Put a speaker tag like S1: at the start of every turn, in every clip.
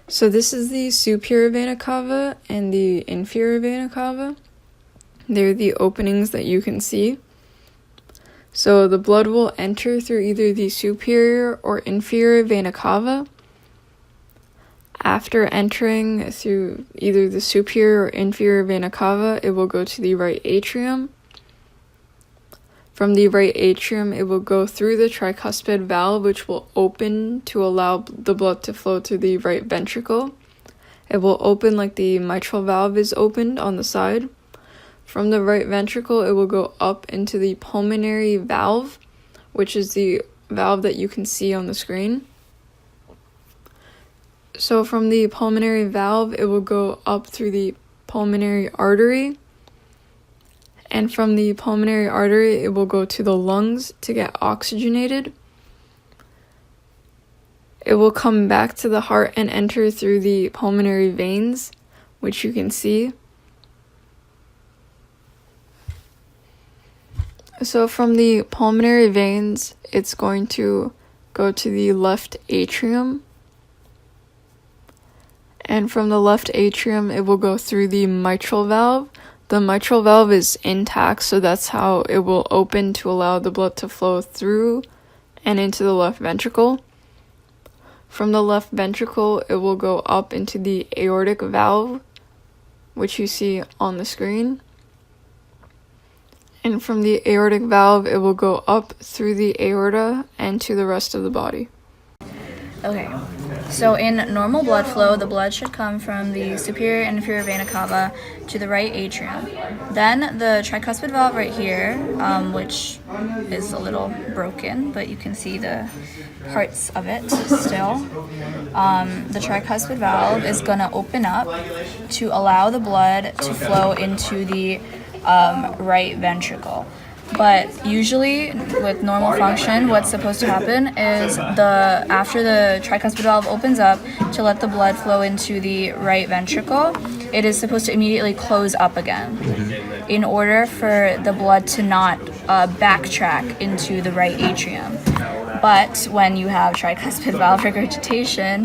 S1: So this is the superior vena cava and the inferior vena cava. They're the openings that you can see. So the blood will enter through either the superior or inferior vena cava. After entering through either the superior or inferior vena cava, it will go to the right atrium. From the right atrium, it will go through the tricuspid valve, which will open to allow the blood to flow through the right ventricle. It will open like the mitral valve is opened on the side. From the right ventricle, it will go up into the pulmonary valve, which is the valve that you can see on the screen. So from the pulmonary valve, it will go up through the pulmonary artery. And from the pulmonary artery, it will go to the lungs to get oxygenated. It will come back to the heart and enter through the pulmonary veins, which you can see. So from the pulmonary veins, it's going to go to the left atrium. And from the left atrium, it will go through the mitral valve. The mitral valve is intact, so that's how it will open to allow the blood to flow through and into the left ventricle. From the left ventricle, it will go up into the aortic valve, which you see on the screen. And from the aortic valve, it will go up through the aorta and to the rest of the body.
S2: Okay, so in normal blood flow, the blood should come from the superior and inferior vena cava to the right atrium. Then the tricuspid valve right here, which is a little broken, but you can see the parts of it still. The tricuspid valve is going to open up to allow the blood to flow into the right ventricle. But usually, with normal function, what's supposed to happen is after the tricuspid valve opens up to let the blood flow into the right ventricle, it is supposed to immediately close up again in order for the blood to not backtrack into the right atrium. But when you have tricuspid valve regurgitation,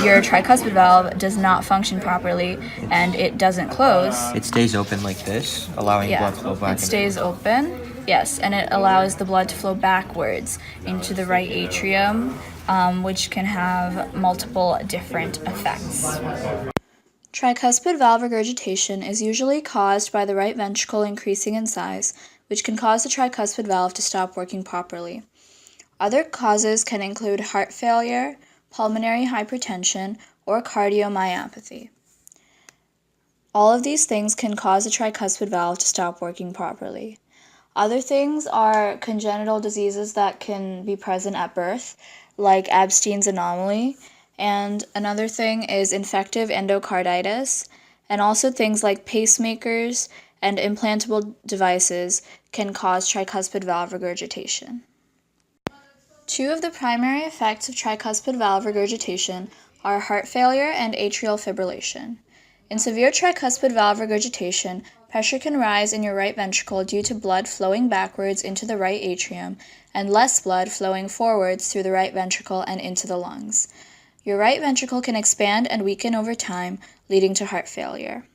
S2: your tricuspid valve does not function properly and it doesn't close.
S3: It stays open like this, allowing blood flow back.
S2: It stays open, yes, and it allows the blood to flow backwards into the right atrium, which can have multiple different effects. Tricuspid valve regurgitation is usually caused by the right ventricle increasing in size, which can cause the tricuspid valve to stop working properly. Other causes can include heart failure, pulmonary hypertension, or cardiomyopathy. All of these things can cause the tricuspid valve to stop working properly. Other things are congenital diseases that can be present at birth, like Ebstein's anomaly, and another thing is infective endocarditis, and also things like pacemakers and implantable devices can cause tricuspid valve regurgitation. Two of the primary effects of tricuspid valve regurgitation are heart failure and atrial fibrillation. In severe tricuspid valve regurgitation, pressure can rise in your right ventricle due to blood flowing backwards into the right atrium and less blood flowing forwards through the right ventricle and into the lungs. Your right ventricle can expand and weaken over time, leading to heart failure.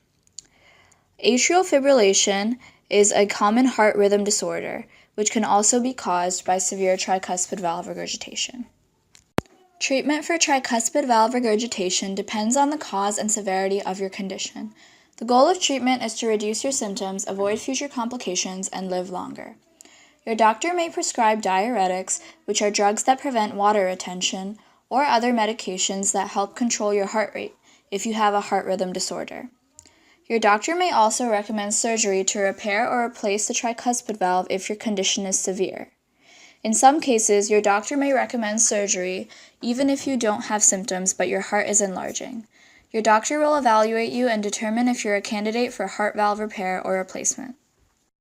S2: Atrial fibrillation is a common heart rhythm disorder, which can also be caused by severe tricuspid valve regurgitation. Treatment for tricuspid valve regurgitation depends on the cause and severity of your condition. The goal of treatment is to reduce your symptoms, avoid future complications, and live longer. Your doctor may prescribe diuretics, which are drugs that prevent water retention, or other medications that help control your heart rate if you have a heart rhythm disorder. Your doctor may also recommend surgery to repair or replace the tricuspid valve if your condition is severe. In some cases, your doctor may recommend surgery even if you don't have symptoms but your heart is enlarging. Your doctor will evaluate you and determine if you're a candidate for heart valve repair or replacement.